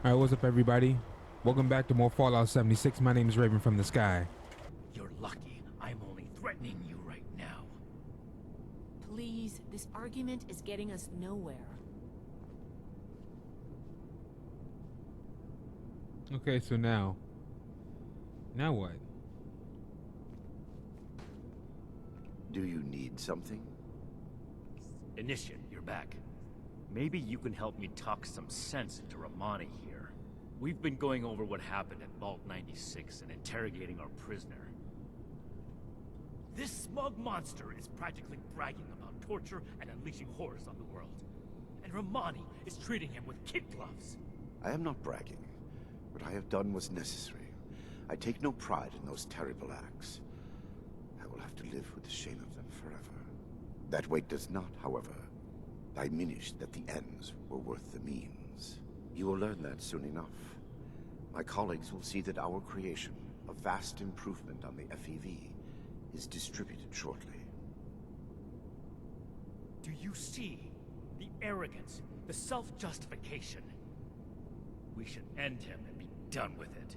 Alright, what's up everybody? Welcome back to more Fallout 76. My name is Raven from the Sky. You're lucky I'm only threatening you right now. Please, this argument is getting us nowhere. Okay, so now what? Do you need something? Initiate, you're back. Maybe you can help me talk some sense into Rahmani here. We've been going over what happened at Vault 96 and interrogating our prisoner. This smug monster is practically bragging about torture and unleashing horrors on the world. And Rahmani is treating him with kid gloves. I am not bragging. What I have done was necessary. I take no pride in those terrible acts. I will have to live with the shame of them forever. That weight does not, however, diminish that the ends were worth the means. You will learn that soon enough. My colleagues will see that our creation, a vast improvement on the FEV, is distributed shortly. Do you see the arrogance, the self-justification? We should end him and be done with it.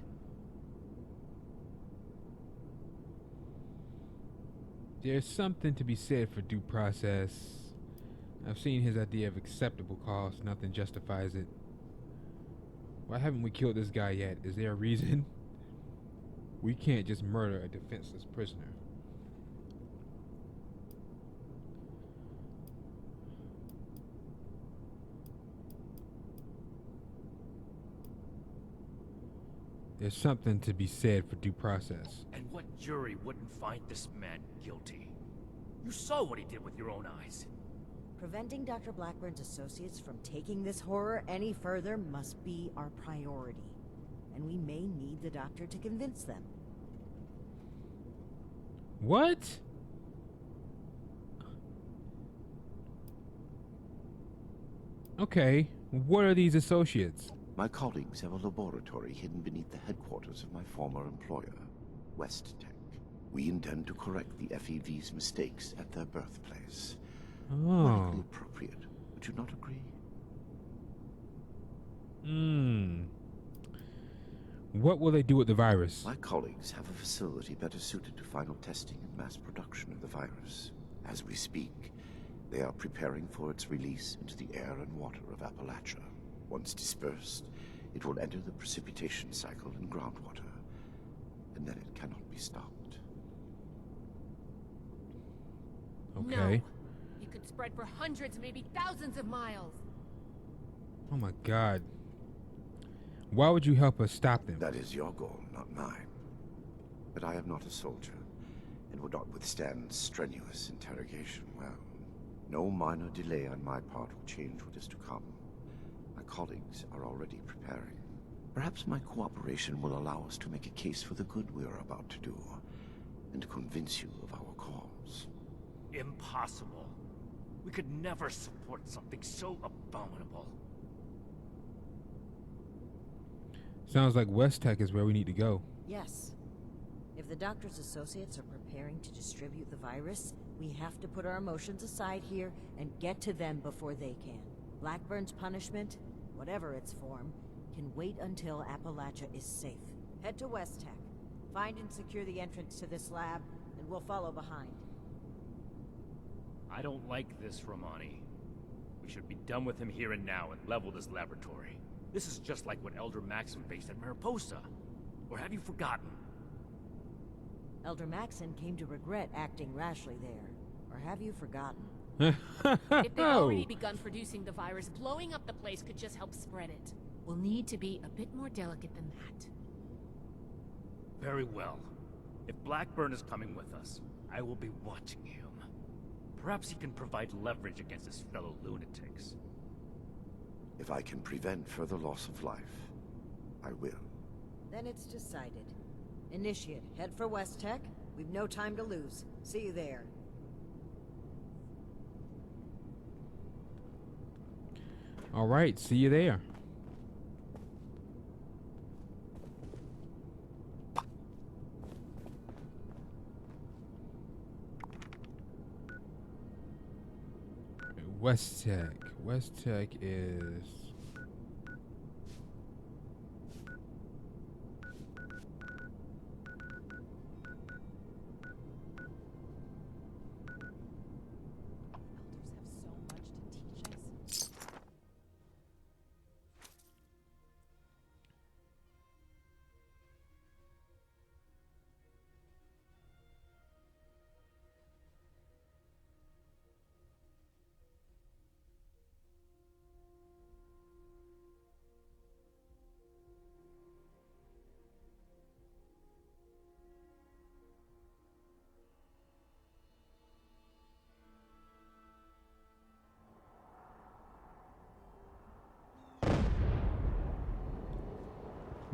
There's something to be said for due process. I've seen his idea of acceptable cost. Nothing justifies it. Why haven't we killed this guy yet? Is there a reason? We can't just murder a defenseless prisoner. There's something to be said for due process. And what jury wouldn't find this man guilty? You saw what he did with your own eyes. Preventing Dr. Blackburn's associates from taking this horror any further must be our priority. And we may need the doctor to convince them. What? Okay, what are these associates? My colleagues have a laboratory hidden beneath the headquarters of my former employer, WestTech. We intend to correct the FEV's mistakes at their birthplace. Politically appropriate, would you not agree? What will they do with the virus? My colleagues have a facility better suited to final testing and mass production of the virus. As we speak, they are preparing for its release into the air and water of Appalachia. Once dispersed, it will enter the precipitation cycle in groundwater, and then it cannot be stopped. Okay. No. It could spread for hundreds, maybe thousands of miles. Oh my god. Why would you help us stop them? That is your goal, not mine. But I am not a soldier, and would not withstand strenuous interrogation. Well, no minor delay on my part will change what is to come. My colleagues are already preparing. Perhaps my cooperation will allow us to make a case for the good we are about to do, and to convince you of our cause. Impossible. We could never support something so abominable. Sounds like WestTech is where we need to go. Yes. If the doctor's associates are preparing to distribute the virus, we have to put our emotions aside here and get to them before they can. Blackburn's punishment, whatever its form, can wait until Appalachia is safe. Head to WestTech. Find and secure the entrance to this lab, and we'll follow behind. I don't like this, Rahmani. We should be done with him here and now and level this laboratory. This is just like what Elder Maxim faced at Mariposa. Or have you forgotten? Elder Maxon came to regret acting rashly there. Or have you forgotten? If they've already begun producing the virus, blowing up the place could just help spread it. We'll need to be a bit more delicate than that. Very well. If Blackburn is coming with us, I will be watching him. Perhaps he can provide leverage against his fellow lunatics. If I can prevent further loss of life, I will. Then it's decided. Initiate, head for WestTech. We've no time to lose. See you there. Alright, see you there. WestTech. WestTech is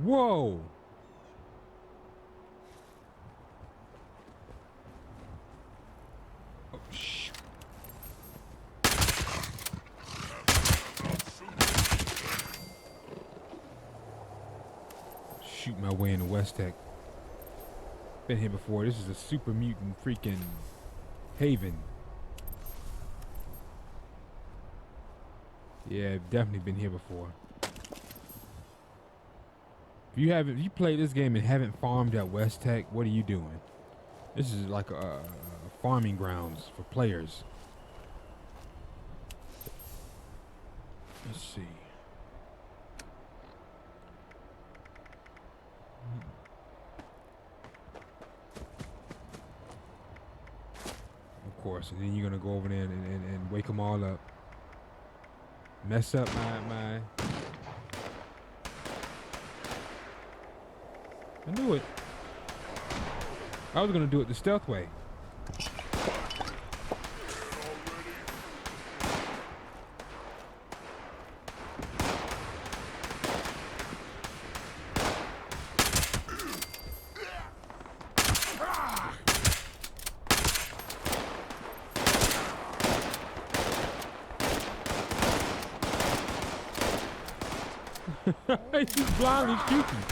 Whoa! Oh, shoot. Shoot my way into West Tech. Been here before. This is a super mutant freaking haven. Yeah, I've definitely been here before. If you played this game and haven't farmed at West Tech, what are you doing? This is like a farming grounds for players. Let's see. Of course, and then you're gonna go over there and wake them all up. Mess up my. I knew it. I was gonna do it the stealth way. He's just blindly shooting.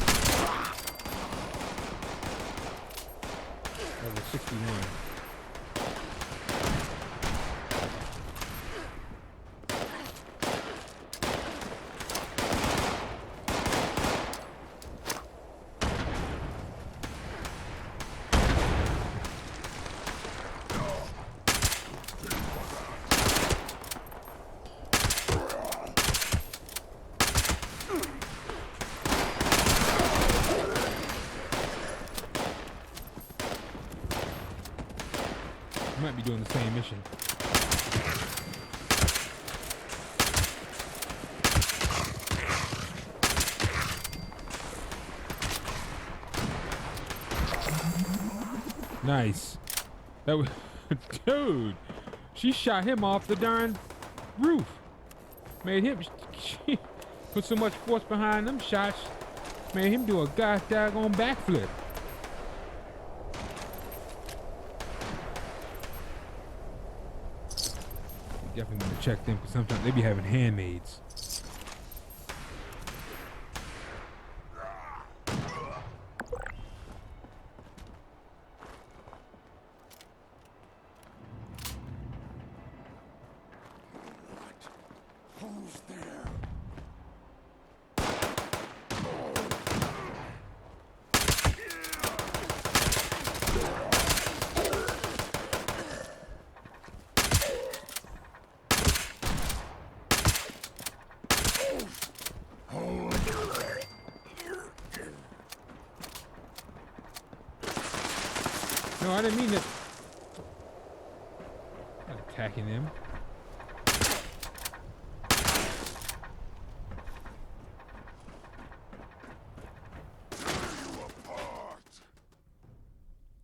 Level 61. Might be doing the same mission. Nice. That was dude. She shot him off the darn roof. Made him she put so much force behind them shots. Made him do a goddamn backflip. Definitely want to check them because sometimes they be having handmaids. Who's there? No, I didn't mean that. Not attacking them.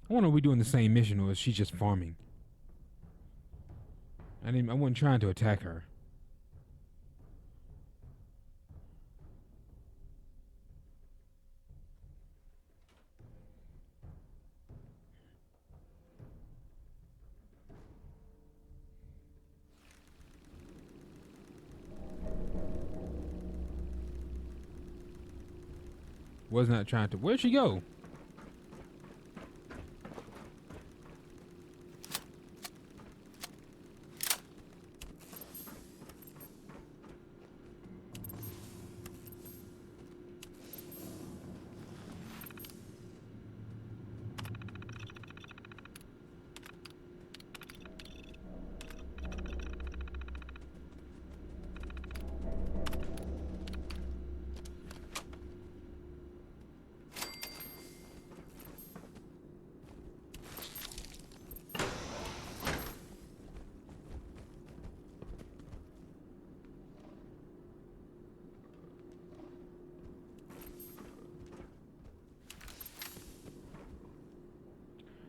I wonder, are we doing the same mission or is she just farming? I wasn't trying to attack her. Was not trying to. Where'd she go?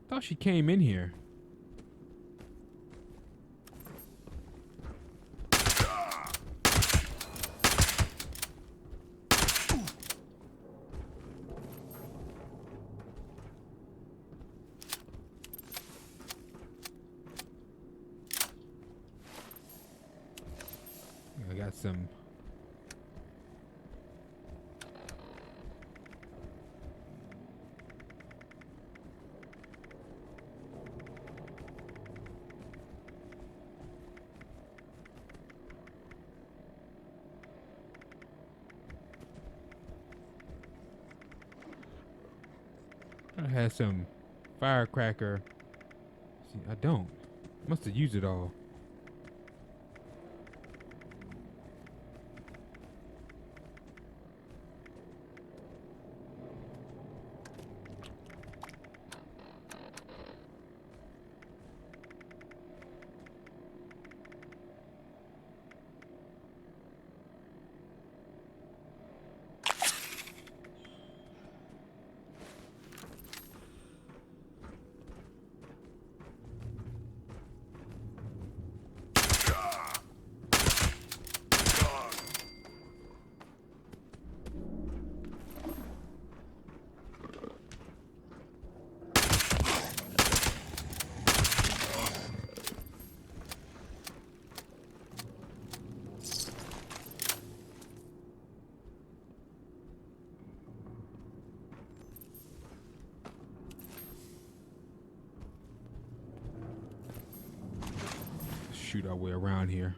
Thought she came in here. some. I had some firecracker. See, I don't. Must have used it all. Shoot our way around here.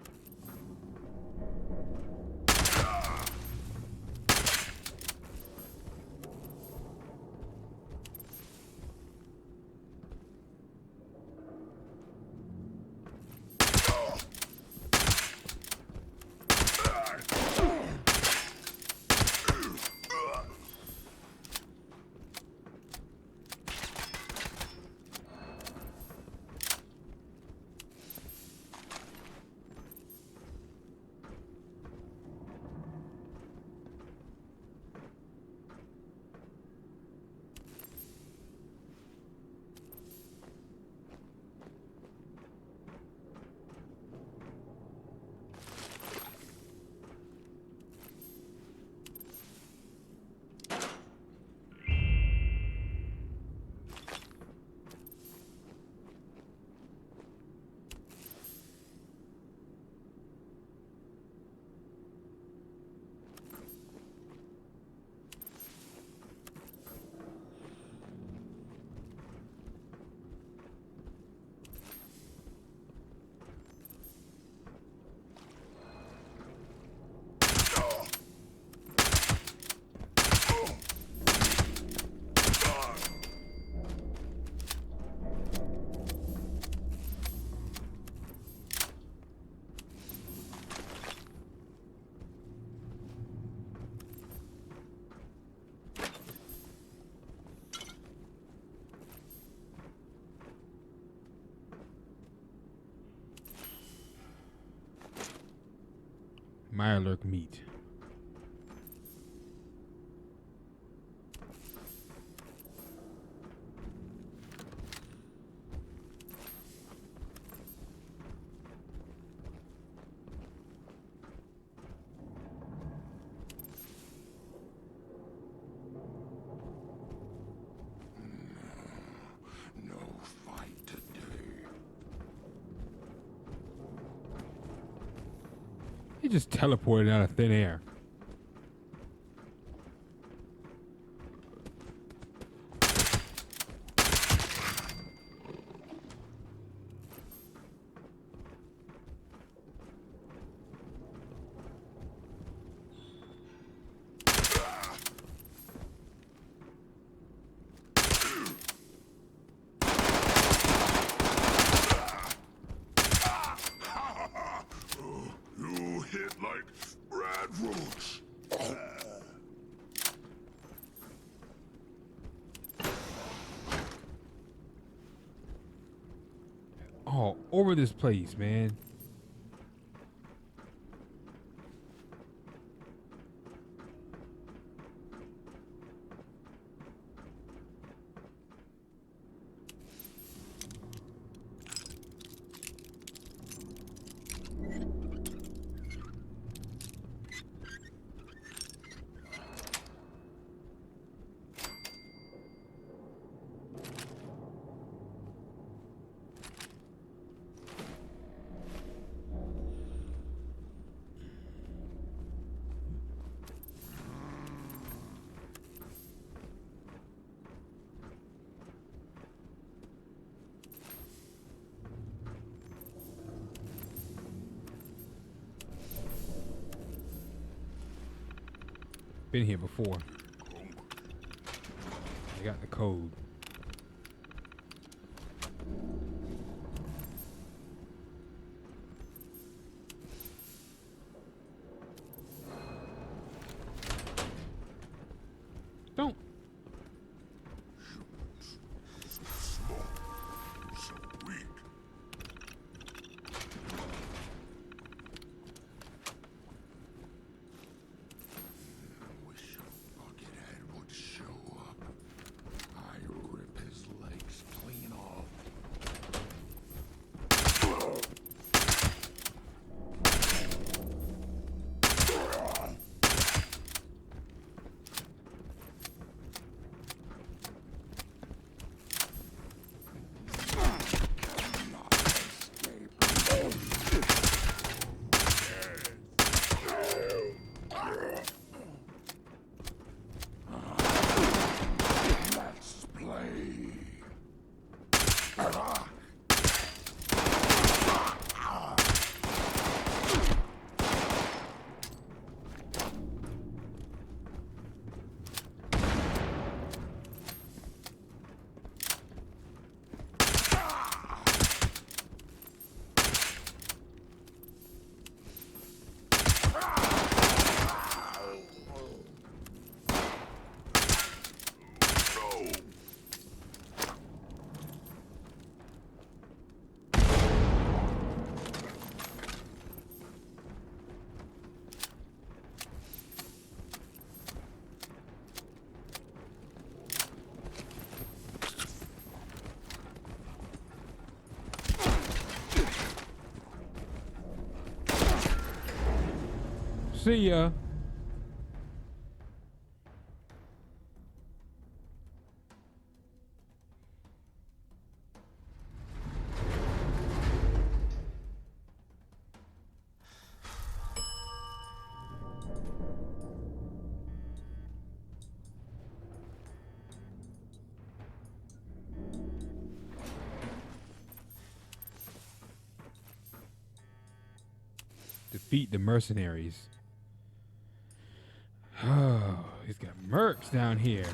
Mirelurk meat. No fight today. He just teleported out of thin air. You hit like breadfruits. All over this place, man. Been here before. I got the code. Don't. See ya. Defeat the mercenaries. Oh, he's got mercs down here.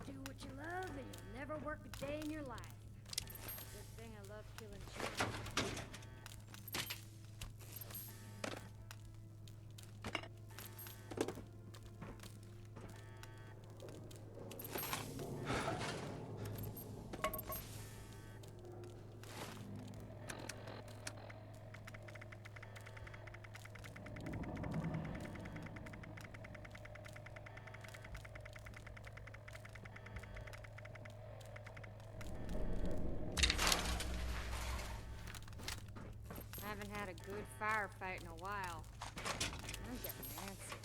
Do what you love and you'll never work a day in your life. Good thing I love killing children. Haven't had a good firefight in a while. I'm getting antsy.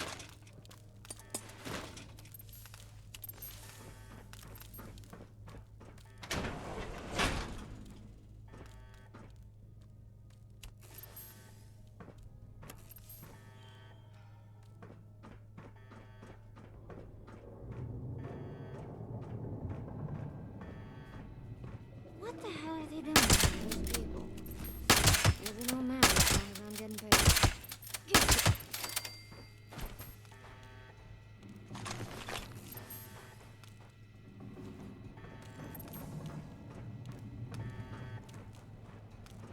What the hell are they doing to these people? Doesn't all matter as long as I'm getting paid.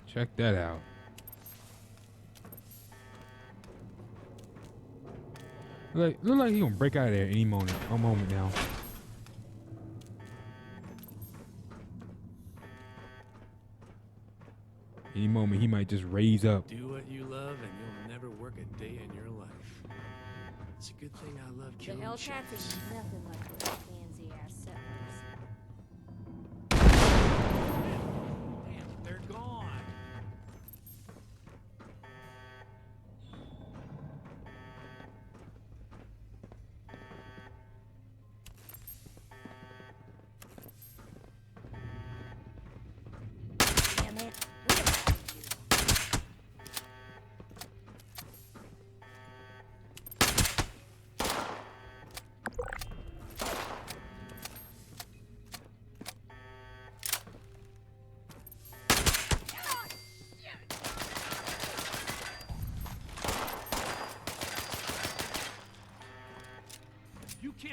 Check that out. Look like he's gonna break out of there any moment. A moment now. Any moment he might just raise up. Do what you love and you'll never work a day in your life. It's a good thing I love The killing Hellcats chicks. are nothing like those pansy-ass settlers. Damn, they're gone. Damn it. Look at all of you.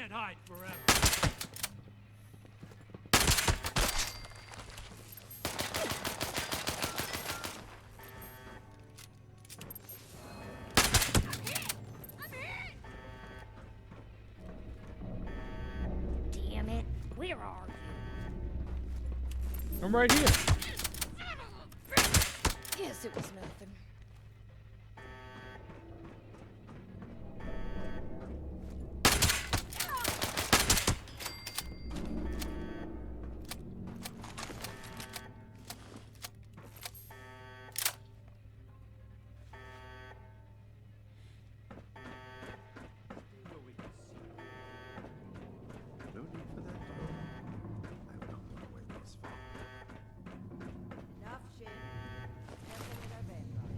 can't hide forever. Damn it. Where are you? I'm right here. Guess it was nothing. No need for that. I've not gone away this far. Enough, Shin. Careful with our vanguard.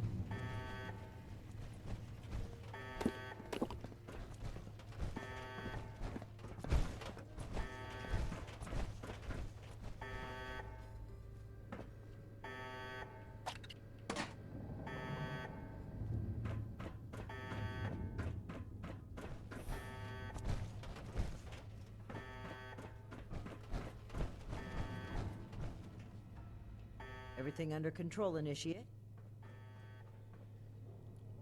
Everything under control, Initiate.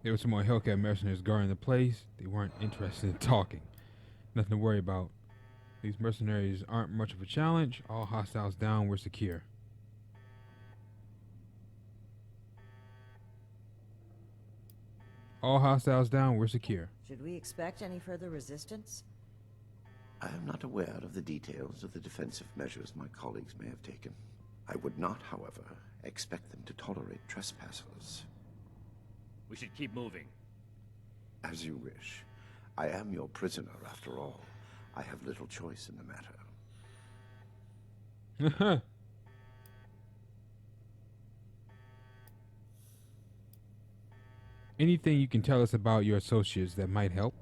There were some more Hellcat mercenaries guarding the place. They weren't interested in talking. Nothing to worry about. These mercenaries aren't much of a challenge. All hostiles down, we're secure. All hostiles down, we're secure. Should we expect any further resistance? I am not aware of the details of the defensive measures my colleagues may have taken. I would not, however, expect them to tolerate trespassers. We should keep moving. As you wish. I am your prisoner, after all. I have little choice in the matter. Anything you can tell us about your associates that might help?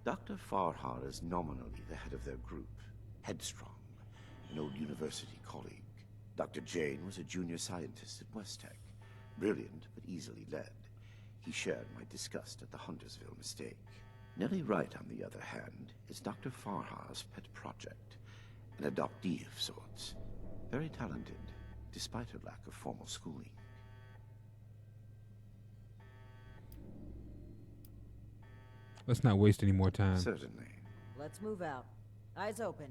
Dr. Farhar is nominally the head of their group, Headstrong, an old university colleague. Dr. Jane was a junior scientist at West Tech, brilliant but easily led. He shared my disgust at the Huntersville mistake. Nellie Wright, on the other hand, is Dr. Farhar's pet project, an adoptee of sorts. Very talented, despite her lack of formal schooling. Let's not waste any more time. Certainly. Let's move out. Eyes open.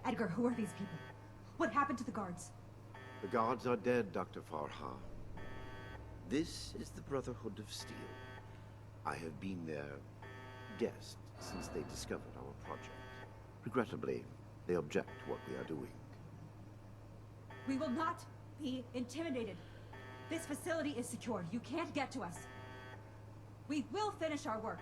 Edgar, who are these people? What happened to the guards? The guards are dead, Dr. Farhar. This is the Brotherhood of Steel. I have been their guest since they discovered our project. Regrettably, they object to what we are doing. We will not be intimidated. This facility is secure. You can't get to us. We will finish our work.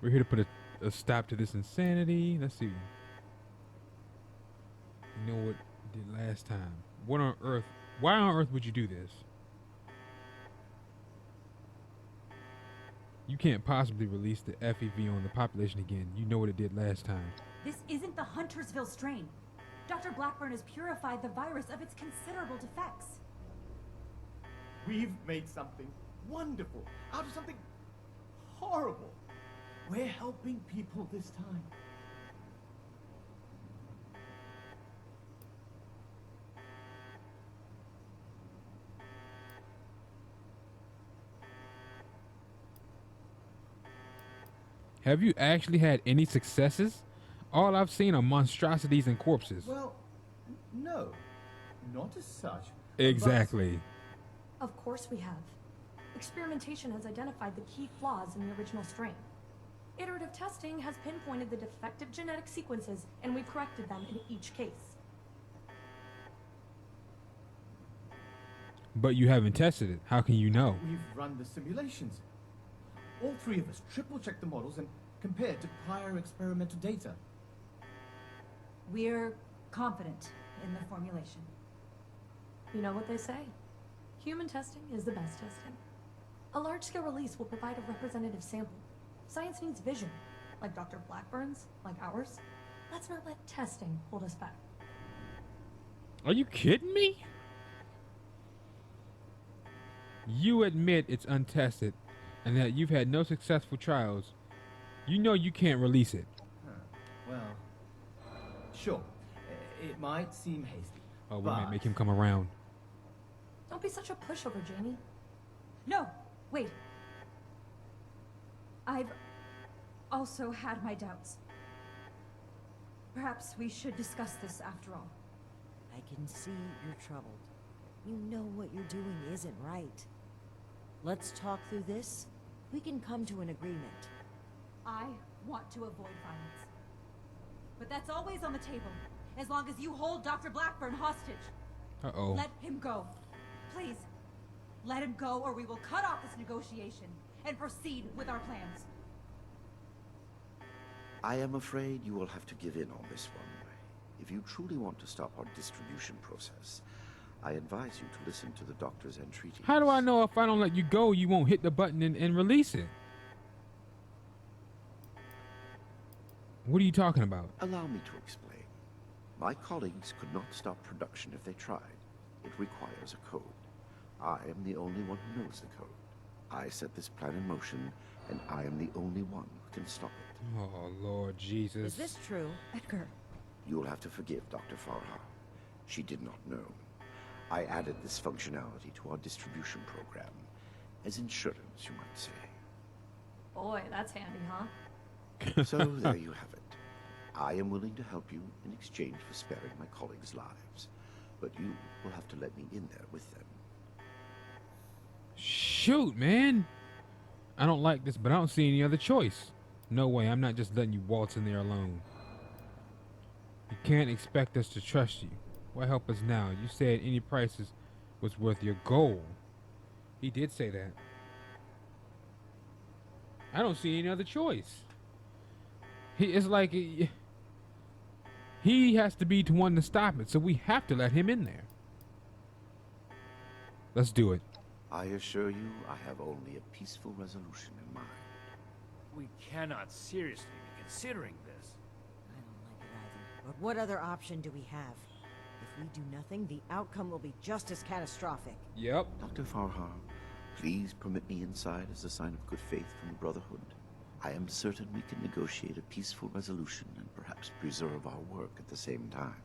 We're here to put a stop to this insanity. Let's see. You know what you did last time. What on earth? Why on earth would you do this? You can't possibly release the FEV on the population again. You know what it did last time. This isn't the Huntersville strain. Dr. Blackburn has purified the virus of its considerable defects. We've made something wonderful out of something horrible. We're helping people this time. Have you actually had any successes? All I've seen are monstrosities and corpses. Well, no, not as such. Exactly. Of course we have. Experimentation has identified the key flaws in the original strain. Iterative testing has pinpointed the defective genetic sequences, and we've corrected them in each case. But you haven't tested it. How can you know? We've run the simulations. All three of us triple-checked the models and compared to prior experimental data? We're confident in the formulation. You know what they say? Human testing is the best testing. A large-scale release will provide a representative sample. Science needs vision, like Dr. Blackburn's, like ours. Let's not let testing hold us back. Are you kidding me? You admit it's untested and that you've had no successful trials. You know you can't release it. Well, sure. It might seem hasty. Oh, we but might make him come around. Don't be such a pushover, Jamie. No, wait. I've also had my doubts. Perhaps we should discuss this after all. I can see you're troubled. You know what you're doing isn't right. Let's talk through this. We can come to an agreement. I want to avoid violence. But that's always on the table, as long as you hold Dr. Blackburn hostage. Uh-oh. Let him go. Please. Let him go, or we will cut off this negotiation and proceed with our plans. I am afraid you will have to give in on this one. If you truly want to stop our distribution process, I advise you to listen to the doctor's entreaties. How do I know if I don't let you go, you won't hit the button and release it? What are you talking about? Allow me to explain. My colleagues could not stop production if they tried. It requires a code. I am the only one who knows the code. I set this plan in motion, and I am the only one who can stop it. Oh, Lord Jesus. Is this true? Edgar. You will have to forgive Dr. Farha. She did not know. I added this functionality to our distribution program. As insurance, you might say. Boy, that's handy, huh? So there you have it. I am willing to help you in exchange for sparing my colleagues' lives. But you will have to let me in there with them. Shoot, man. I don't like this, but I don't see any other choice. No way, I'm not just letting you waltz in there alone. You can't expect us to trust you. Why help us now? You said any prices was worth your gold. He did say that. I don't see any other choice. It's like he has to be the one to stop it, so we have to let him in there. Let's do it. I assure you, I have only a peaceful resolution in mind. We cannot seriously be considering this. I don't like it either. But what other option do we have? If we do nothing, the outcome will be just as catastrophic. Yep. Dr. Farha, please permit me inside as a sign of good faith from the Brotherhood. I am certain we can negotiate a peaceful resolution and perhaps preserve our work at the same time.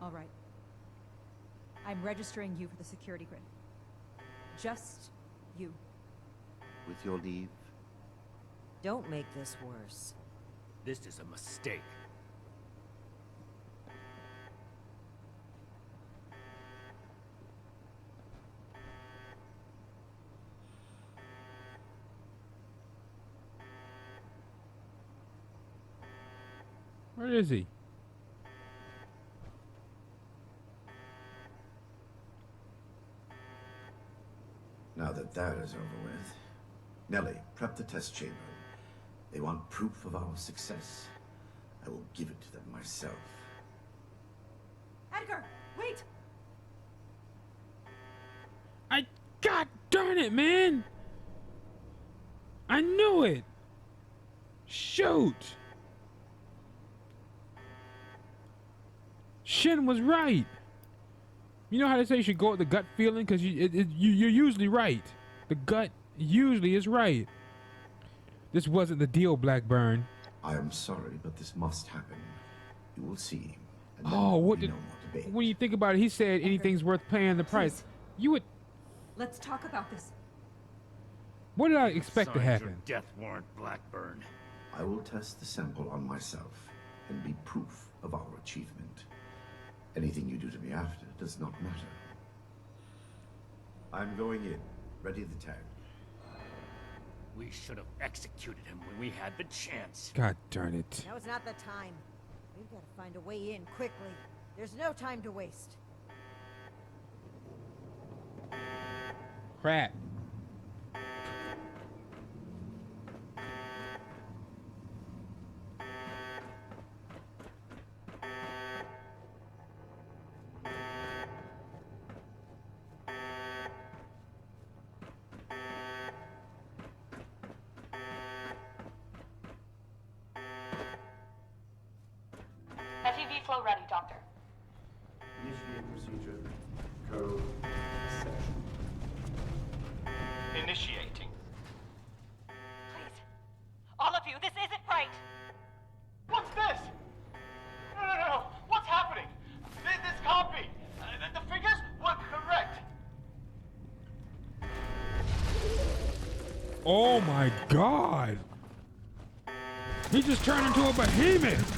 All right. I'm registering you for the security grid. Just you. With your leave, Don't make this worse. This is a mistake. Where is he? now that that is over with, Nellie, prep the test chamber. They want proof of our success. I will give it to them myself. Edgar, wait! God darn it, man! I knew it! Shoot! Shin was right. You know how they say you should go with the gut feeling? Because you're usually right. The gut usually is right. This wasn't the deal, Blackburn. I am sorry, but this must happen. You will see. And then Oh, there will what be did... no more debate. When you think about it, he said anything's worth paying the price. Please. You would... Let's talk about this. What did I expect to Sign your happen? death warrant, Blackburn. I will test the sample on myself and be proof of our achievement. Anything you do to me after does not matter. I'm going in. Ready the tank. We should have executed him when we had the chance. God darn it. Now is not the time. We've got to find a way in quickly. There's no time to waste. Crap. IV flow ready, Doctor. Initiate procedure. Code section. Initiating. Please. All of you, this isn't right. What's this? No. What's happening? This copy. The figures were correct. Oh my god! He just turned into a behemoth!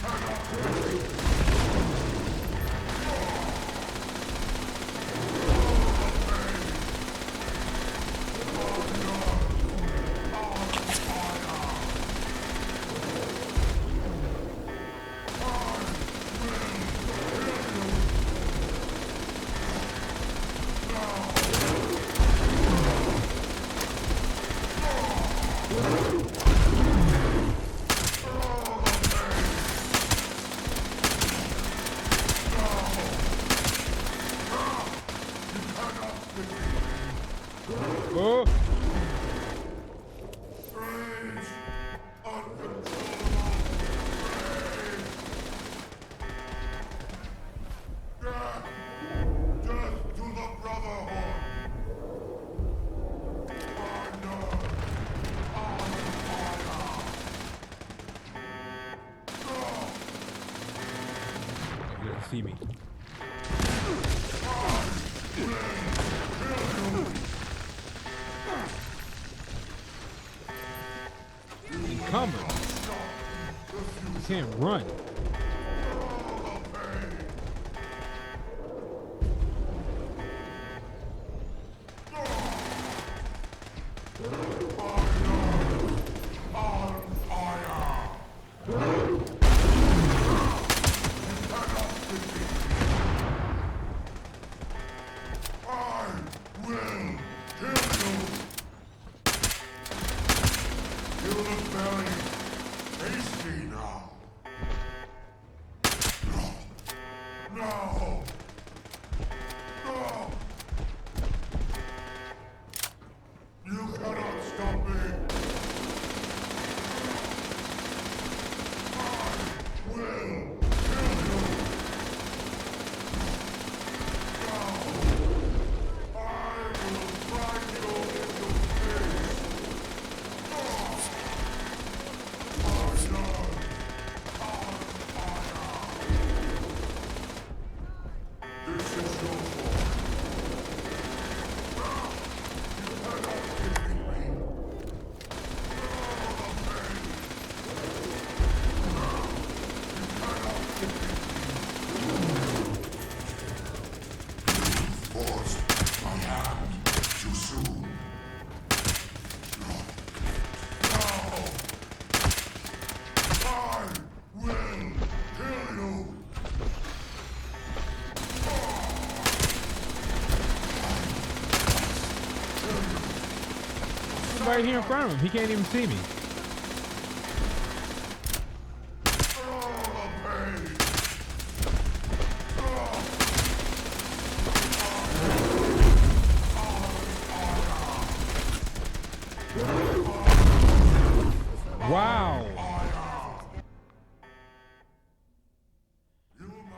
Oh! Death to the Brotherhood! You didn't see me. Encumbered. You can't run. Right here in front of him. He can't even see me. Wow.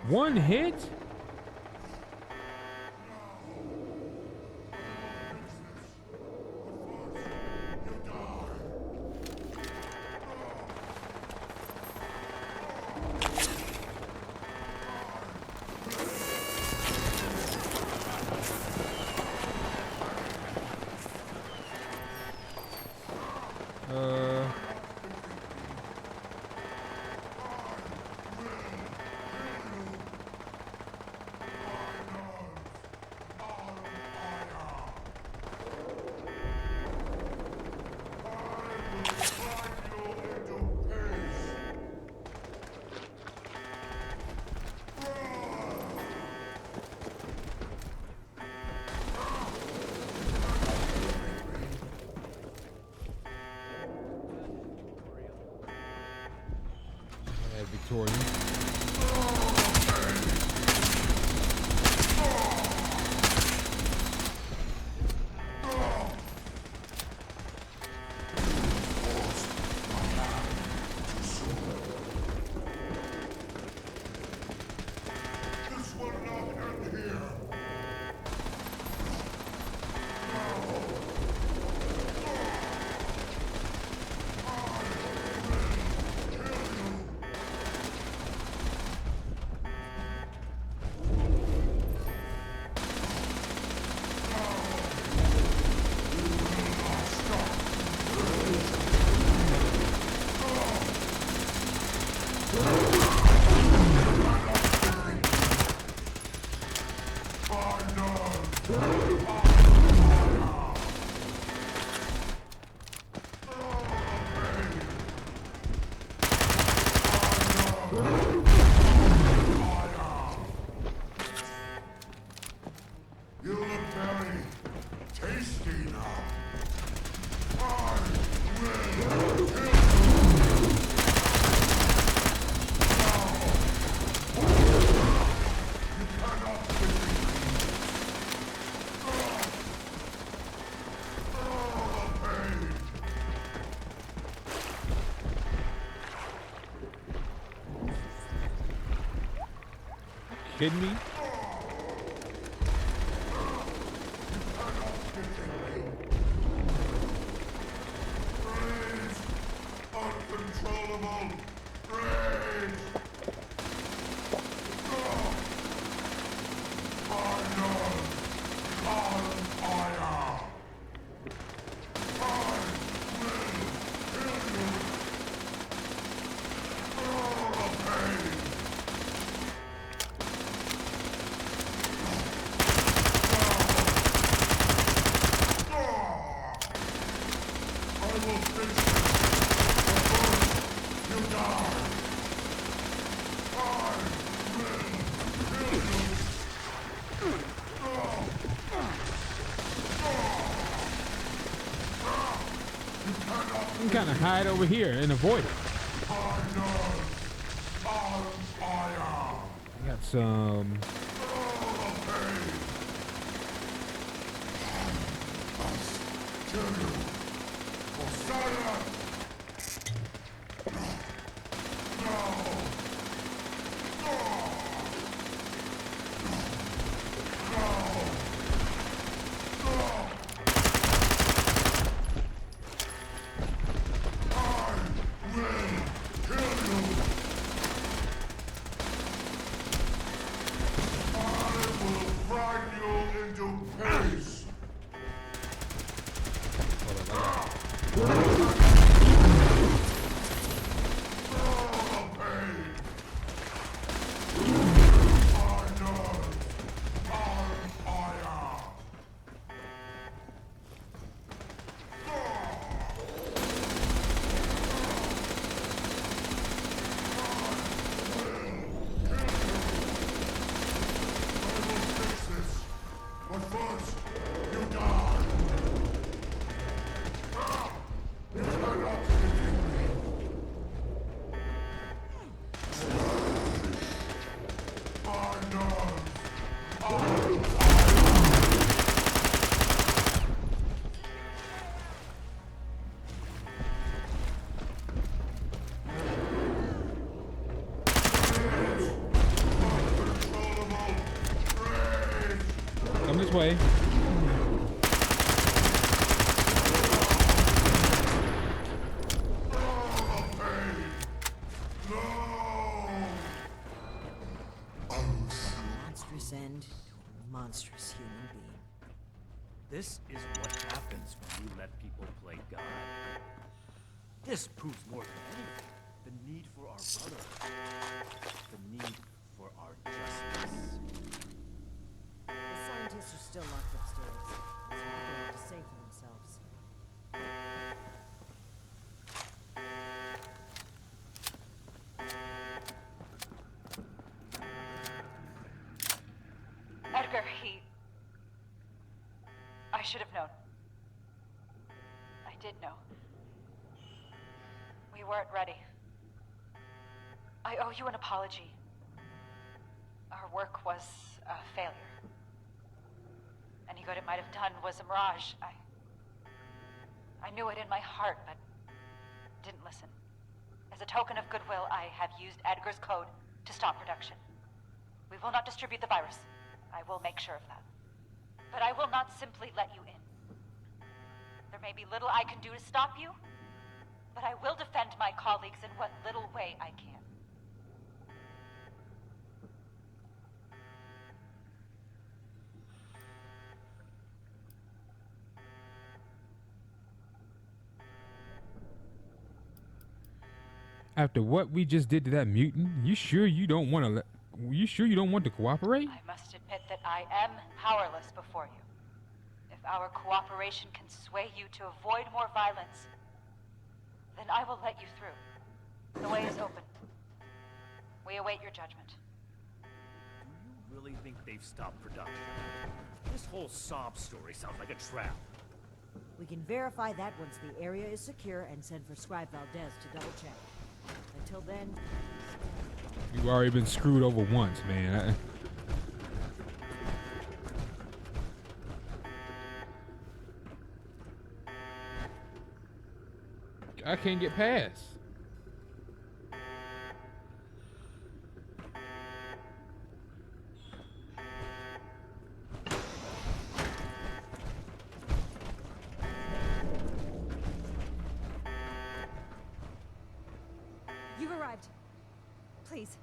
One hit? Victorian. You look very tasty now. I will kill you. You cannot defeat me. The pain. Kidding me? Uncontrollable rage! Fire! On fire! I will kill you! The pain! I will fix this! You die! I will kill you! You cannot You can kind of hide over here and avoid it. on fire! I got some. Kill you! For silence! Come this way. Monstrous end to a monstrous human being. This is what happens when you let people play God. This proves more than anything the need for our brotherhood, the need for our justice. The scientists are still locked upstairs. That's what they have to say for themselves. Edgar, I should have known. I did know. We weren't ready. I owe you an apology. Our work was a failure. Any good it might have done was a mirage. I knew it in my heart, but didn't listen. As a token of goodwill, I have used Edgar's code to stop production. We will not distribute the virus. I will make sure of that. But I will not simply let you in. There may be little I can do to stop you, but I will defend my colleagues in what little way I can. After what we just did to that mutant, you sure you don't want You sure you don't want to cooperate? I must admit that I am powerless before you. If our cooperation can sway you to avoid more violence, then I will let you through. The way is open. We await your judgment. Do you really think they've stopped production? This whole sob story sounds like a trap. We can verify that once the area is secure and send for Scribe Valdez to double check. Until then... You've already been screwed over once, man. I can't get past. You've arrived. Please,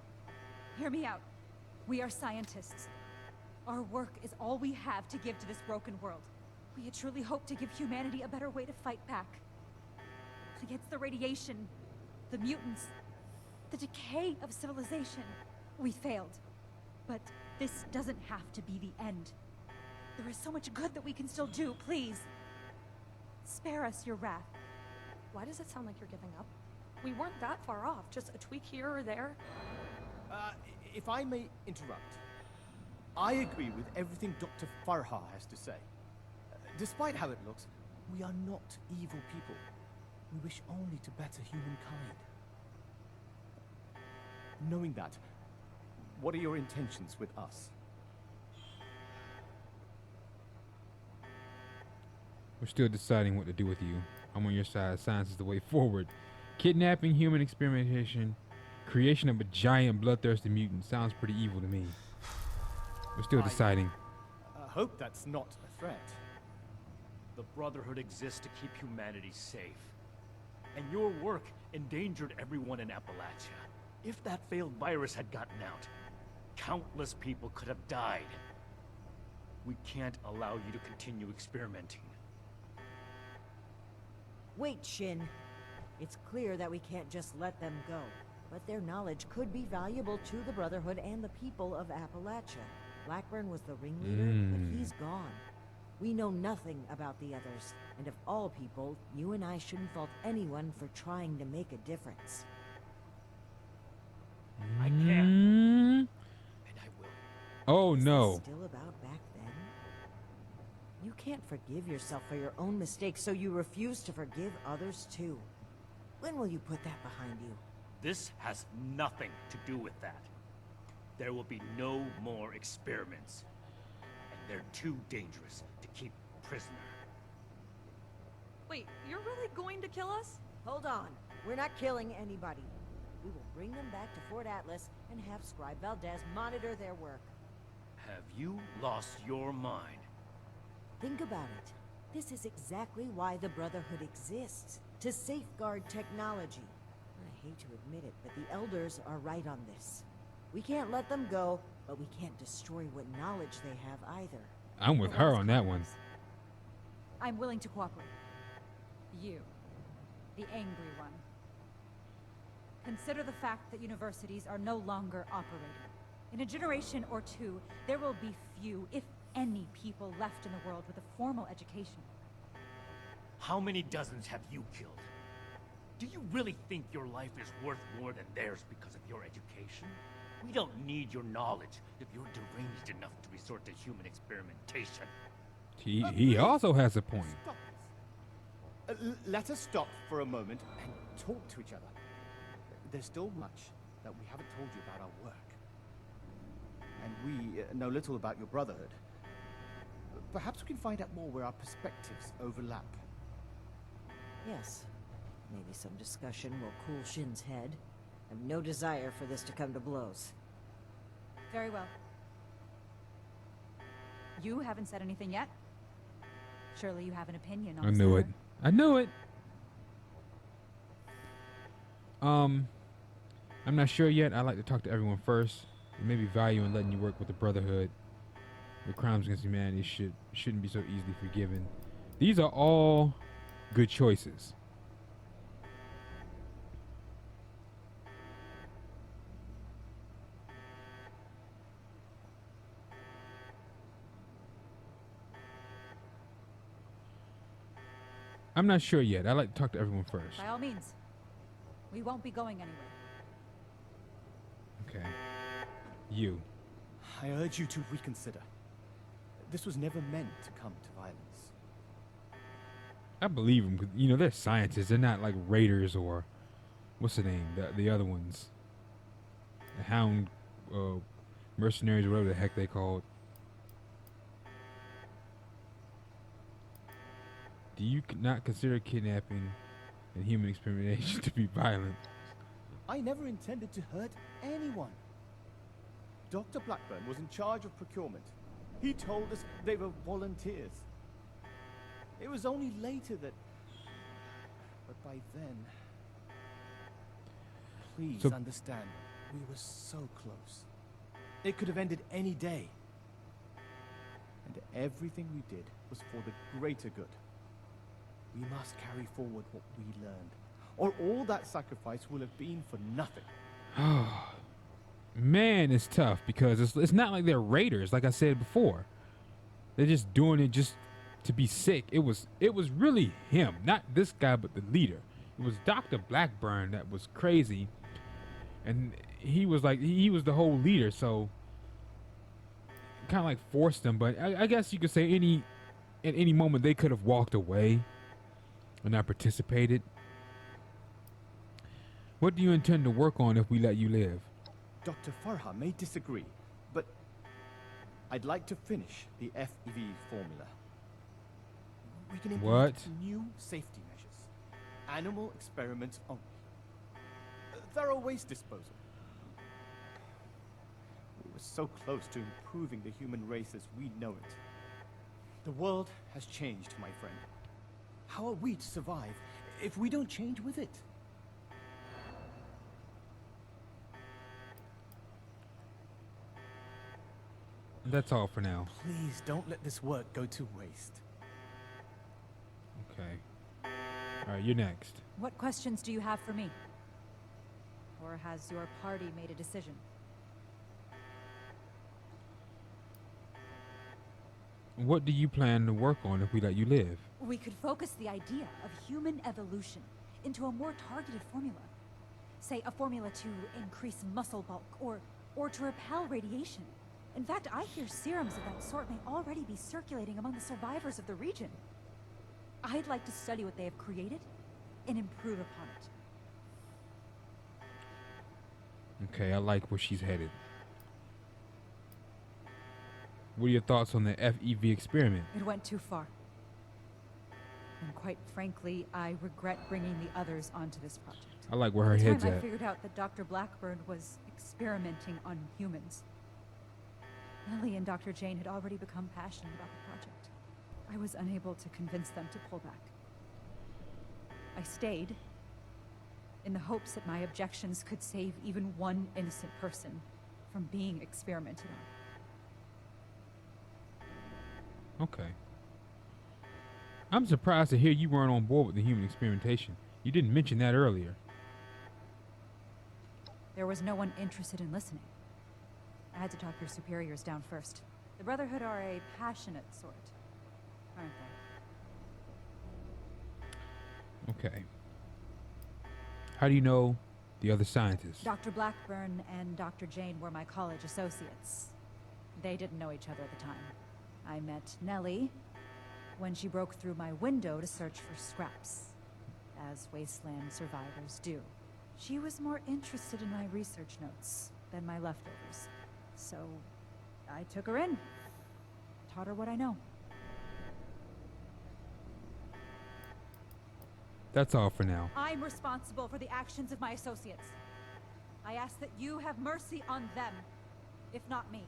hear me out. We are scientists. Our work is all we have to give to this broken world. We had truly hoped to give humanity a better way to fight back. Against the radiation, the mutants, the decay of civilization. We failed. But this doesn't have to be the end. There is so much good that we can still do, please. Spare us your wrath. Why does it sound like you're giving up? We weren't that far off, just a tweak here or there. If I may interrupt, I agree with everything Dr. Farha has to say. Despite how it looks, we are not evil people. We wish only to better humankind. Knowing that, what are your intentions with us? We're still deciding what to do with you. I'm on your side. Science is the way forward. Kidnapping, human experimentation, creation of a giant bloodthirsty mutant sounds pretty evil to me. We're still deciding. I hope that's not a threat. The Brotherhood exists to keep humanity safe. And your work endangered everyone in Appalachia. If that failed virus had gotten out, countless people could have died. We can't allow you to continue experimenting. Wait, Shin. It's clear that we can't just let them go. But their knowledge could be valuable to the Brotherhood and the people of Appalachia. Blackburn was the ringleader, but he's gone. We know nothing about the others, and of all people, you and I shouldn't fault anyone for trying to make a difference. I can. And I will. Oh Is no. this still about back then? You can't forgive yourself for your own mistakes, so you refuse to forgive others too. When will you put that behind you? This has nothing to do with that. There will be no more experiments. And they're too dangerous to keep prisoner. Wait, you're really going to kill us? Hold on. We're not killing anybody. We will bring them back to Fort Atlas and have Scribe Valdez monitor their work. Have you lost your mind? Think about it. This is exactly why the Brotherhood exists. To safeguard technology. I hate to admit it, but the Elders are right on this. We can't let them go, but we can't destroy what knowledge they have either. I'm with her on that one. I'm willing to cooperate. You, the angry one. Consider the fact that universities are no longer operating. In a generation or two, there will be few, if any, people left in the world with a formal education. How many dozens have you killed? Do you really think your life is worth more than theirs because of your education? We don't need your knowledge if you're deranged enough to resort to human experimentation. He also has a point. Stop this. Let us stop for a moment and talk to each other. There's still much that we haven't told you about our work. And we know little about your Brotherhood. Perhaps we can find out more where our perspectives overlap. Yes. Maybe some discussion will cool Shin's head. I've no desire for this to come to blows. Very well. You haven't said anything yet. Surely you have an opinion on I this knew it. matter. I knew it. I'm not sure yet. I'd like to talk to everyone first. There may be value in letting you work with the Brotherhood. The crimes against humanity shouldn't be so easily forgiven. These are all good choices. I'm not sure yet. I like to talk to everyone first. By all means. We won't be going anywhere. Okay. You. I urge you to reconsider. This was never meant to come to violence. I believe them. You know, they're scientists. They're not like raiders or what's the name? The other ones. The Hound mercenaries or whatever the heck they called. Do you not consider kidnapping and human experimentation to be violent? I never intended to hurt anyone. Dr. Blackburn was in charge of procurement. He told us they were volunteers. It was only later that... But by then... Please understand, we were so close. It could have ended any day. And everything we did was for the greater good. We must carry forward what we learned, or all that sacrifice will have been for nothing. Man, it's tough because it's not like they're raiders, like I said before. They're just doing it just to be sick. It was really him, not this guy, but the leader. It was Dr. Blackburn that was crazy, and he was the whole leader, so kind of like forced them. But I guess you could say at any moment they could have walked away and not participated. What do you intend to work on if we let you live? Dr. Farha may disagree, but I'd like to finish the FEV formula. We can implement new safety measures. Animal experiments only. Thorough waste disposal. We were so close to improving the human race as we know it. The world has changed, my friend. How are we to survive if we don't change with it? That's all for now. Please don't let this work go to waste. Okay. All right, you're next. What questions do you have for me? Or has your party made a decision? What do you plan to work on if we let you live? We could focus the idea of human evolution into a more targeted formula. Say, a formula to increase muscle bulk or to repel radiation. In fact, I hear serums of that sort may already be circulating among the survivors of the region. I'd like to study what they have created and improve upon it. Okay, I like where she's headed. What are your thoughts on the FEV experiment? It went too far. And quite frankly, I regret bringing the others onto this project. I like where her head's I at. figured out that Dr. Blackburn was experimenting on humans. Lily and Dr. Jane had already become passionate about the project. I was unable to convince them to pull back. I stayed in the hopes that my objections could save even one innocent person from being experimented on. Okay. I'm surprised to hear you weren't on board with the human experimentation. You didn't mention that earlier. There was no one interested in listening. I had to talk your superiors down first. The Brotherhood are a passionate sort, aren't they? Okay. How do you know the other scientists? Dr. Blackburn and Dr. Jane were my college associates. They didn't know each other at the time. I met Nellie when she broke through my window to search for scraps, as wasteland survivors do. She was more interested in my research notes than my leftovers. So I took her in, taught her what I know. That's all for now. I'm responsible for the actions of my associates. I ask that you have mercy on them, if not me.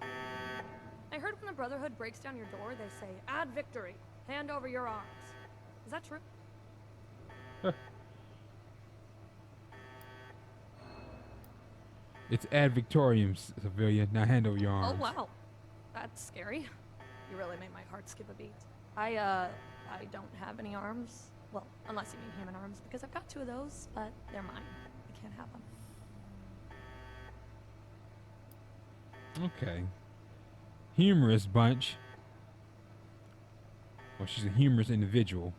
I heard when the Brotherhood breaks down your door, they say, "Add victory. Hand over your arms." Is that true? It's ad victorium, civilian. Now hand over your arms. Oh, wow. That's scary. You really made my heart skip a beat. I don't have any arms. Well, unless you mean human arms, because I've got 2 of those, but they're mine. I can't have them. Okay. Humorous bunch. Well, she's a humorous individual.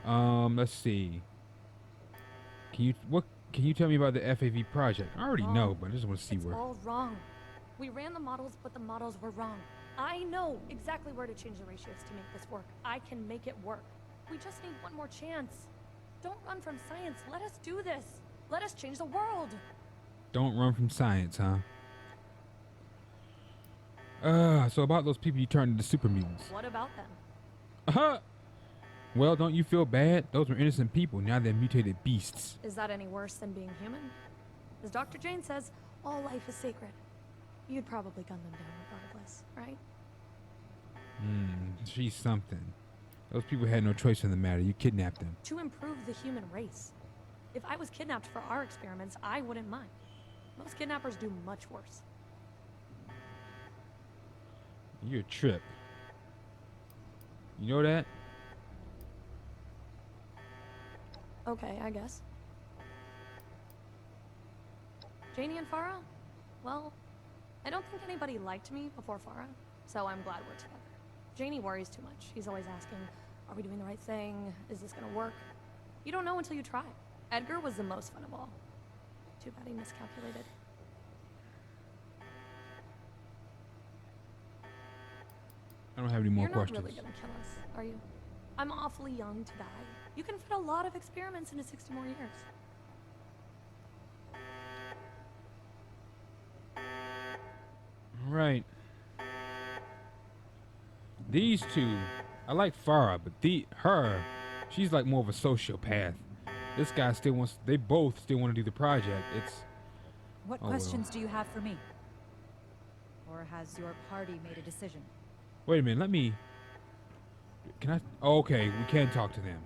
Let's see. Can you tell me about the FAV project? I already know, but I just want to see It's where. all wrong. We ran the models, but the models were wrong. I know exactly where to change the ratios to make this work. I can make it work. We just need one more chance. Don't run from science. Let us do this. Let us change the world. Don't run from science, huh? So about those people you turned into super mutants. What about them? Uh-huh. Well, don't you feel bad? Those were innocent people. Now they're mutated beasts. Is that any worse than being human? As Dr. Jane says, all life is sacred. You'd probably gun them down regardless, right? She's something. Those people had no choice in the matter. You kidnapped them. To improve the human race. If I was kidnapped for our experiments, I wouldn't mind. Most kidnappers do much worse. You're a trip. You know that? Okay, I guess. Janie and Farah? Well, I don't think anybody liked me before Farah, so I'm glad we're together. Janie worries too much. She's always asking, are we doing the right thing? Is this gonna work? You don't know until you try. Edgar was the most fun of all. Too bad he miscalculated. I don't have any more You're questions. not really gonna kill us, are you? I'm awfully young to die. You can fit a lot of experiments into 60 more years. Right. These two, I like Farah, but she's like more of a sociopath. This guy still wants. They both still want to do the project. It's. What questions do you have for me? Or has your party made a decision? Wait a minute. Let me. Can I? Oh, okay, we can talk to them.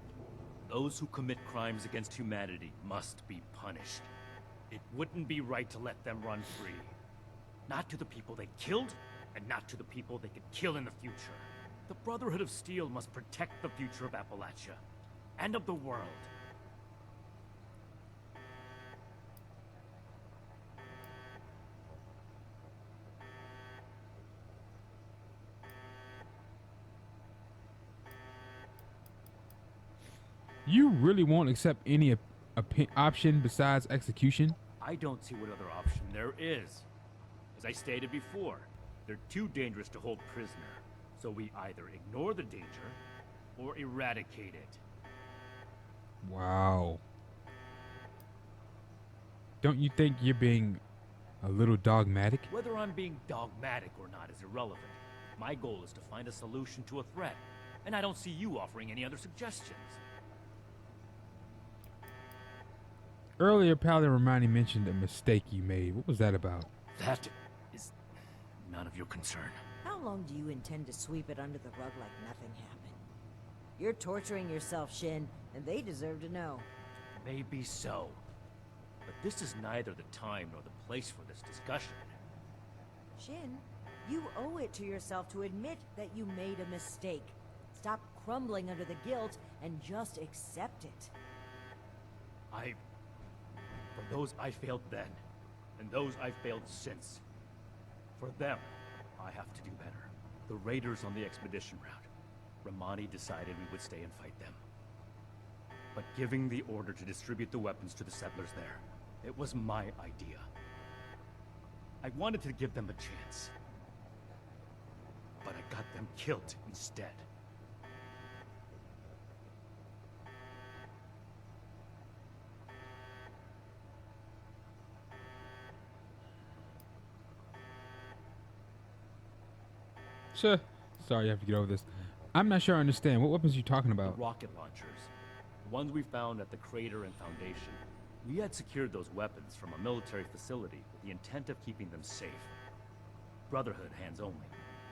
Those who commit crimes against humanity must be punished. It wouldn't be right to let them run free. Not to the people they killed, and not to the people they could kill in the future. The Brotherhood of Steel must protect the future of Appalachia, and of the world. You really won't accept any option besides execution? I don't see what other option there is. As I stated before, they're too dangerous to hold prisoner. So we either ignore the danger, or eradicate it. Wow. Don't you think you're being a little dogmatic? Whether I'm being dogmatic or not is irrelevant. My goal is to find a solution to a threat, and I don't see you offering any other suggestions. Earlier, Paladin Rahmani mentioned a mistake you made. What was that about? That is none of your concern. How long do you intend to sweep it under the rug like nothing happened? You're torturing yourself, Shin, and they deserve to know. Maybe so. But this is neither the time nor the place for this discussion. Shin, you owe it to yourself to admit that you made a mistake. Stop crumbling under the guilt and just accept it. For those I failed then, and those I failed since. For them, I have to do better. The raiders on the expedition route. Rahmani decided we would stay and fight them. But giving the order to distribute the weapons to the settlers there, it was my idea. I wanted to give them a chance. But I got them killed instead. Sure. Sorry, I have to get over this. I'm not sure I understand. What weapons are you talking about? The rocket launchers. The ones we found at the crater and foundation. We had secured those weapons from a military facility with the intent of keeping them safe. Brotherhood hands only,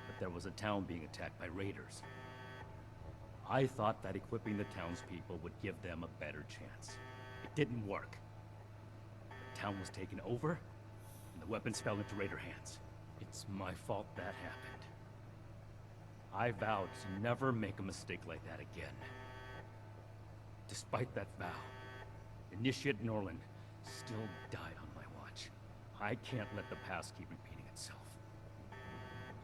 but there was a town being attacked by raiders. I thought that equipping the townspeople would give them a better chance. It didn't work. The town was taken over, and the weapons fell into raider hands. It's my fault that happened. I vowed to never make a mistake like that again. Despite that vow, Initiate Norland still died on my watch. I can't let the past keep repeating itself.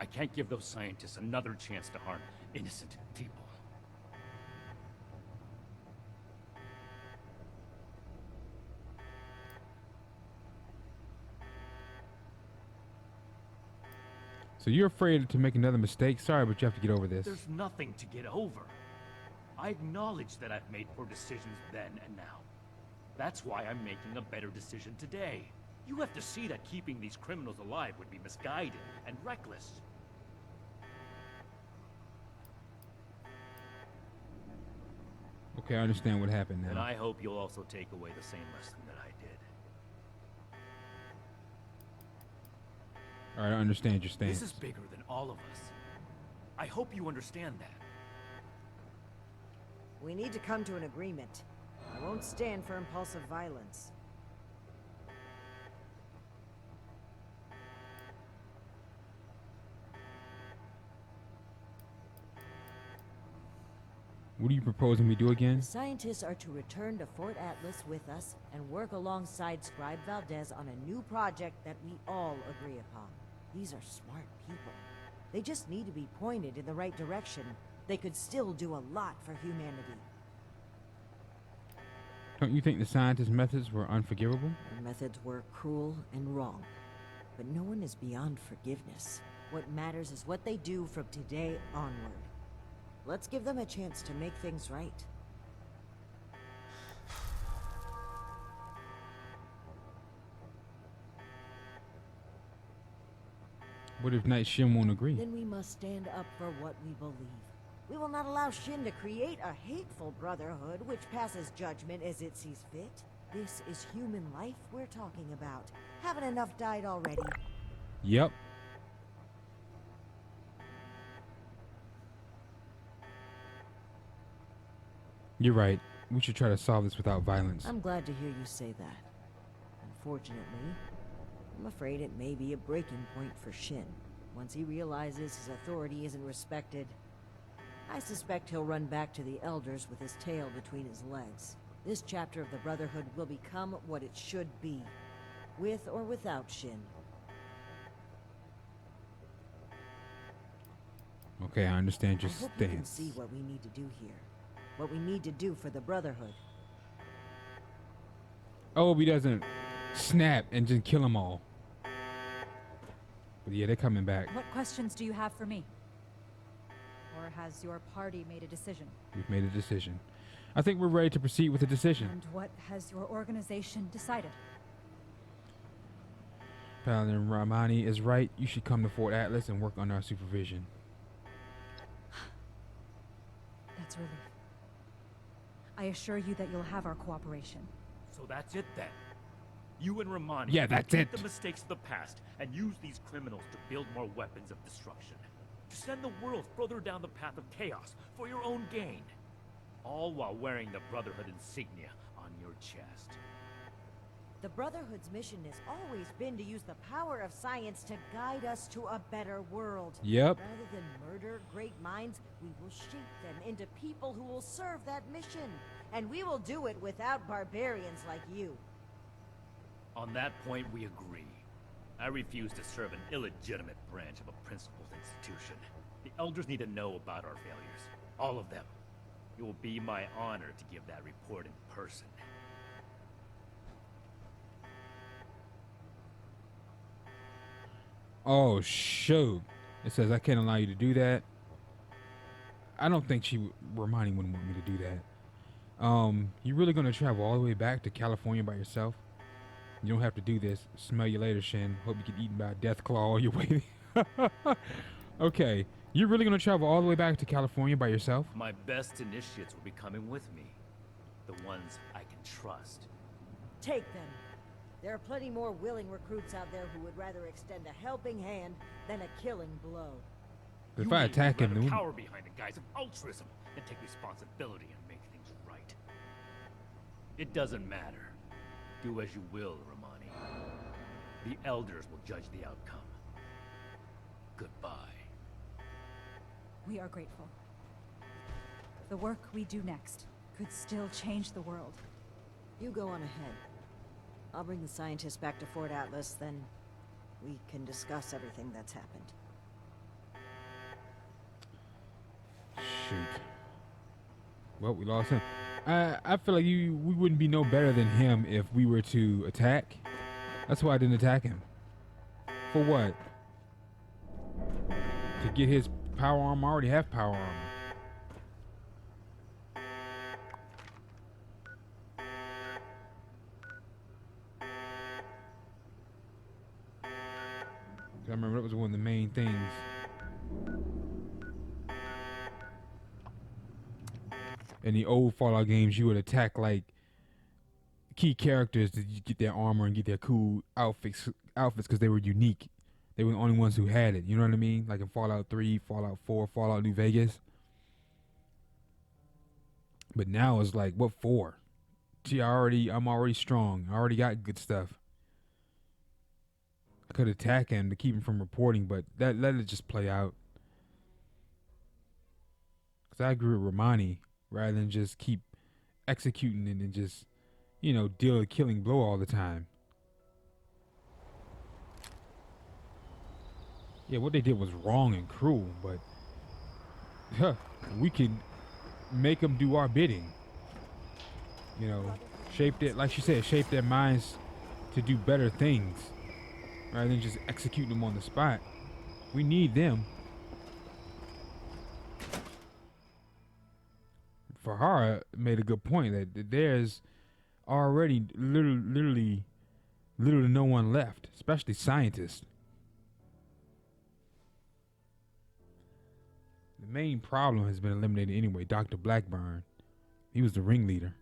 I can't give those scientists another chance to harm innocent people. So you're afraid to make another mistake? Sorry, but you have to get over this. There's nothing to get over. I acknowledge that I've made poor decisions then and now. That's why I'm making a better decision today. You have to see that keeping these criminals alive would be misguided and reckless. Okay, I understand what happened now. And I hope you'll also take away the same lesson that I did. Alright, I understand your stance. This is bigger than all of us. I hope you understand that. We need to come to an agreement. I won't stand for impulsive violence. What are you proposing we do again? The scientists are to return to Fort Atlas with us and work alongside Scribe Valdez on a new project that we all agree upon. These are smart people. They just need to be pointed in the right direction. They could still do a lot for humanity. Don't you think the scientists' methods were unforgivable? Their methods were cruel and wrong. But no one is beyond forgiveness. What matters is what they do from today onward. Let's give them a chance to make things right. What if Knight Shin won't agree? Then we must stand up for what we believe. We will not allow Shin to create a hateful brotherhood which passes judgment as it sees fit. This is human life we're talking about. Haven't enough died already? Yep. You're right. We should try to solve this without violence. I'm glad to hear you say that. Unfortunately, I'm afraid it may be a breaking point for Shin. Once he realizes his authority isn't respected, I suspect he'll run back to the Elders with his tail between his legs. This chapter of the Brotherhood will become what it should be, with or without Shin. Okay, I understand your I hope you can stance. see what we need to do here. What we need to do for the Brotherhood. I hope he doesn't snap and just kill them all. But yeah, they're coming back. What questions do you have for me? Or has your party made a decision? We've made a decision. I think we're ready to proceed with the decision. And what has your organization decided? Paladin Rahmani is right. You should come to Fort Atlas and work under our supervision. That's relief. I assure you that you'll have our cooperation. So that's it then. You and Rahmani Yeah, that's it. the mistakes of the past and use these criminals to build more weapons of destruction. To send the world further down the path of chaos for your own gain. All while wearing the Brotherhood insignia on your chest. The Brotherhood's mission has always been to use the power of science to guide us to a better world. Yep. Rather than murder great minds, we will shape them into people who will serve that mission. And we will do it without barbarians like you. On that point, we agree. I refuse to serve an illegitimate branch of a principled institution. The Elders need to know about our failures. All of them. It will be my honor to give that report in person. Oh, shoot. It says I can't allow you to do that. I don't think Rahmani wouldn't want me to do that. You really gonna travel all the way back to California by yourself? You don't have to do this. Smell you later, Shin. Hope you get eaten by a death claw all your way. Okay. You're really gonna travel all the way back to California by yourself? My best initiates will be coming with me. The ones I can trust. Take them. There are plenty more willing recruits out there who would rather extend a helping hand than a killing blow. But if I attack him, then cower behind the guise of altruism and take responsibility and make things right. It doesn't matter. Do as you will, Rahmani. The Elders will judge the outcome. Goodbye. We are grateful. The work we do next could still change the world. You go on ahead. I'll bring the scientists back to Fort Atlas, then we can discuss everything that's happened. Shoot. Well, we lost him. I feel like we wouldn't be no better than him if we were to attack. That's why I didn't attack him. For what? To get his power armor, I already have power armor. I remember that was one of the main things. In the old Fallout games, you would attack like key characters to get their armor and get their cool outfits because they were unique. They were the only ones who had it. You know what I mean? Like in Fallout 3, Fallout 4, Fallout New Vegas. But now it's like, what for? See, I'm already strong. I already got good stuff. I could attack him to keep him from reporting, but let it just play out. Because I agree with Rahmani, rather than just keep executing it and just, deal a killing blow all the time. Yeah, what they did was wrong and cruel, but we can make them do our bidding. Like she said, shape their minds to do better things rather than just execute them on the spot. We need them. Fahara made a good point that there's already literally no one left, especially scientists. The main problem has been eliminated anyway. Dr. Blackburn, he was the ringleader.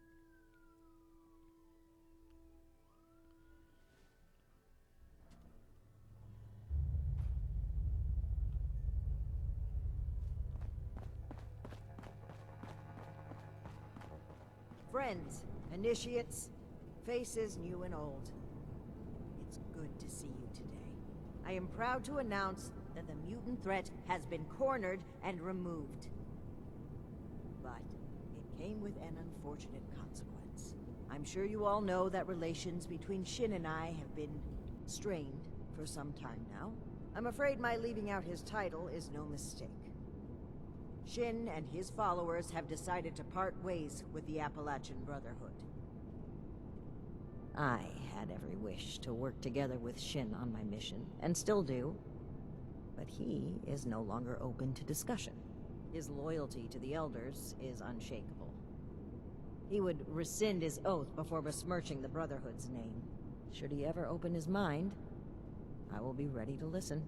Friends, initiates, faces new and old. It's good to see you today. I am proud to announce that the mutant threat has been cornered and removed. But it came with an unfortunate consequence. I'm sure you all know that relations between Shin and I have been strained for some time now. I'm afraid my leaving out his title is no mistake. Shin and his followers have decided to part ways with the Appalachian Brotherhood. I had every wish to work together with Shin on my mission, and still do. But he is no longer open to discussion. His loyalty to the Elders is unshakable. He would rescind his oath before besmirching the Brotherhood's name. Should he ever open his mind, I will be ready to listen.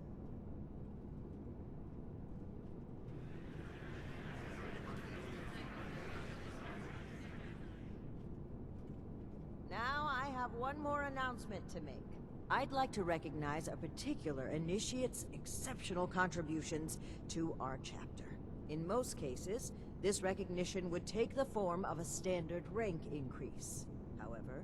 Now I have one more announcement to make. I'd like to recognize a particular initiate's exceptional contributions to our chapter. In most cases, this recognition would take the form of a standard rank increase. However,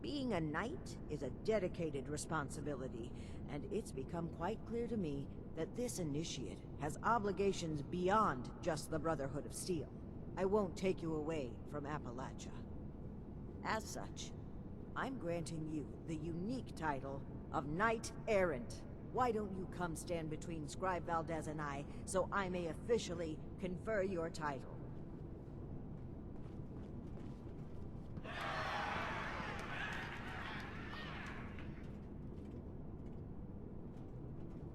being a knight is a dedicated responsibility, and it's become quite clear to me that this initiate has obligations beyond just the Brotherhood of Steel. I won't take you away from Appalachia. As such, I'm granting you the unique title of Knight Errant. Why don't you come stand between Scribe Valdez and I, so I may officially confer your title?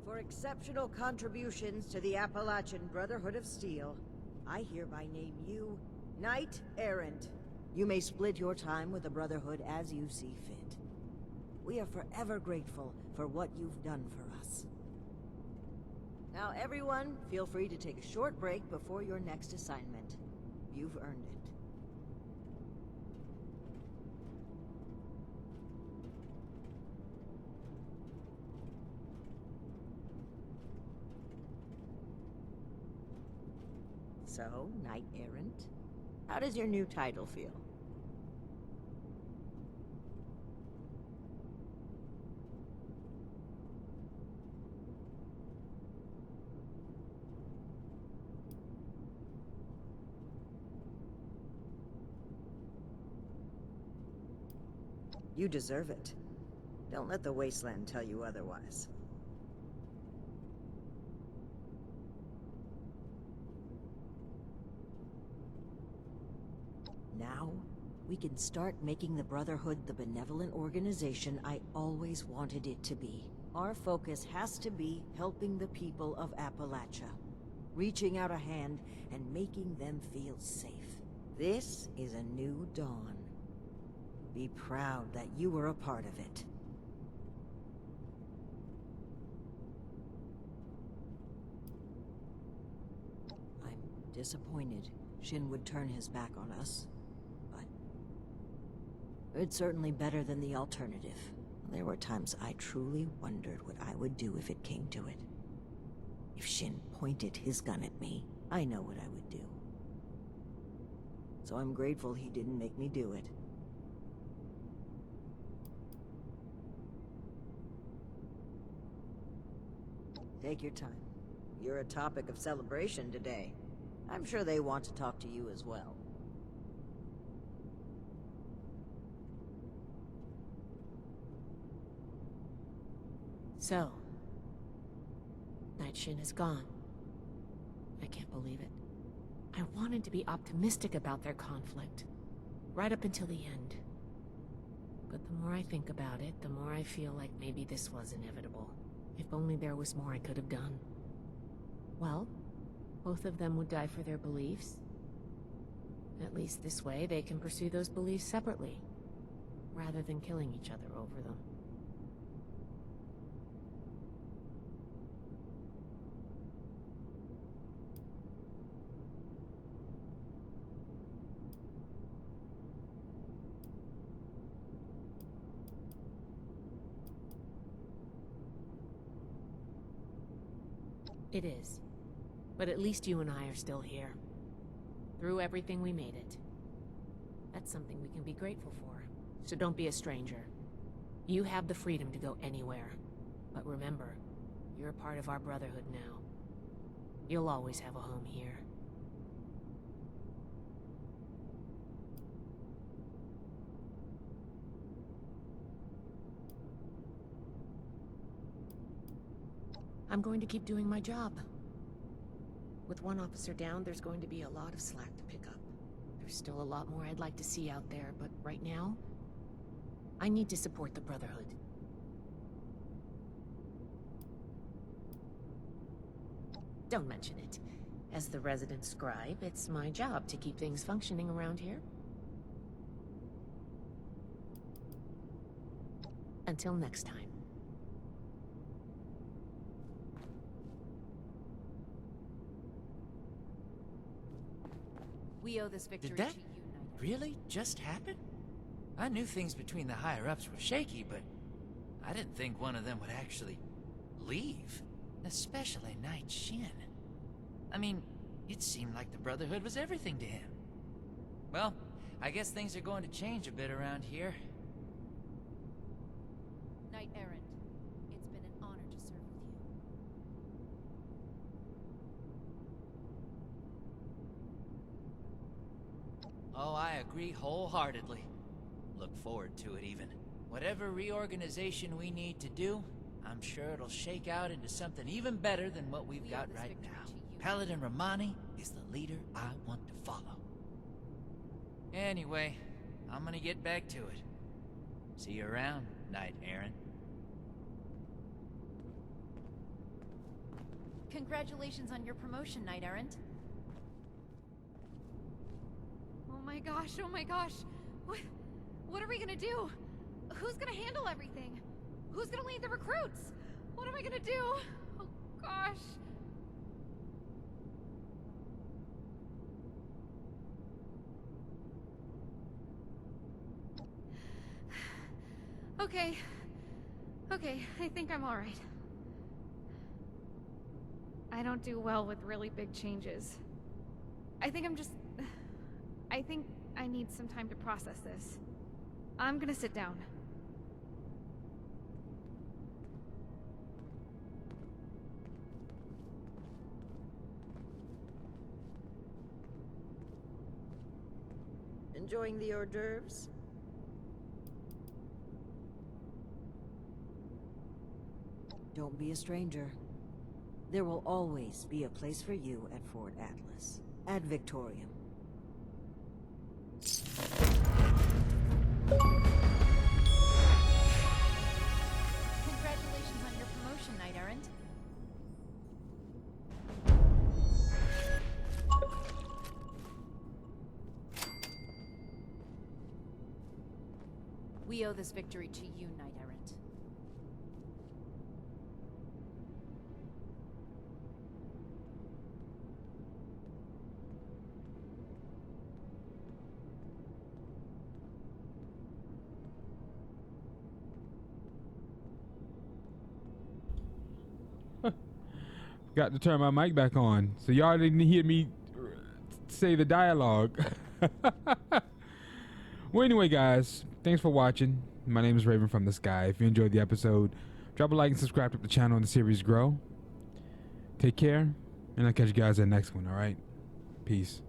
For exceptional contributions to the Appalachian Brotherhood of Steel, I hereby name you Knight Errant. You may split your time with the Brotherhood as you see fit. We are forever grateful for what you've done for us. Now everyone, feel free to take a short break before your next assignment. You've earned it. So, Knight Errant, how does your new title feel? You deserve it. Don't let the wasteland tell you otherwise. Now, we can start making the Brotherhood the benevolent organization I always wanted it to be. Our focus has to be helping the people of Appalachia. Reaching out a hand and making them feel safe. This is a new dawn. Be proud that you were a part of it. I'm disappointed Shin would turn his back on us, but it's certainly better than the alternative. There were times I truly wondered what I would do if it came to it. If Shin pointed his gun at me, I know what I would do. So I'm grateful he didn't make me do it. Take your time. You're a topic of celebration today. I'm sure they want to talk to you as well. So, Night Shin is gone. I can't believe it. I wanted to be optimistic about their conflict, right up until the end. But the more I think about it, the more I feel like maybe this was inevitable. If only there was more I could have done. Well, both of them would die for their beliefs. At least this way they can pursue those beliefs separately, rather than killing each other over them. It is. But at least you and I are still here. Through everything, we made it. That's something we can be grateful for. So don't be a stranger. You have the freedom to go anywhere. But remember, you're a part of our Brotherhood now. You'll always have a home here. I'm going to keep doing my job. With one officer down, there's going to be a lot of slack to pick up. There's still a lot more I'd like to see out there, but right now, I need to support the Brotherhood. Don't mention it. As the resident scribe, it's my job to keep things functioning around here. Until next time. We owe this victory Did that to you, Knight. really just happen? I knew things between the higher-ups were shaky, but I didn't think one of them would actually leave. Especially Knight Shin. I mean, it seemed like the Brotherhood was everything to him. Well, I guess things are going to change a bit around here. Knight Errant, it's been an honor to serve with you. Oh, I agree wholeheartedly. Look forward to it, even. Whatever reorganization we need to do, I'm sure it'll shake out into something even better than what we've got right now. Paladin Rahmani is the leader I want to follow. Anyway, I'm gonna get back to it. See you around, Knight Errant. Congratulations on your promotion, Knight Errant. Oh my gosh, oh my gosh. What are we gonna do? Who's gonna handle everything? Who's gonna lead the recruits? What am I gonna do? Oh gosh. Okay, I think I'm alright. I don't do well with really big changes. I think I need some time to process this. I'm gonna sit down. Enjoying the hors d'oeuvres? Don't be a stranger. There will always be a place for you at Fort Atlas. Ad Victorium. Congratulations on your Errant. We owe this victory to you, Knight Errant. Got to turn my mic back on, so y'all didn't hear me say the dialogue. Well, anyway, guys, thanks for watching. My name is Raven from the Sky. If you enjoyed the episode, drop a like and subscribe to the channel and the series grow. Take care, and I'll catch you guys in the next one, all right? Peace.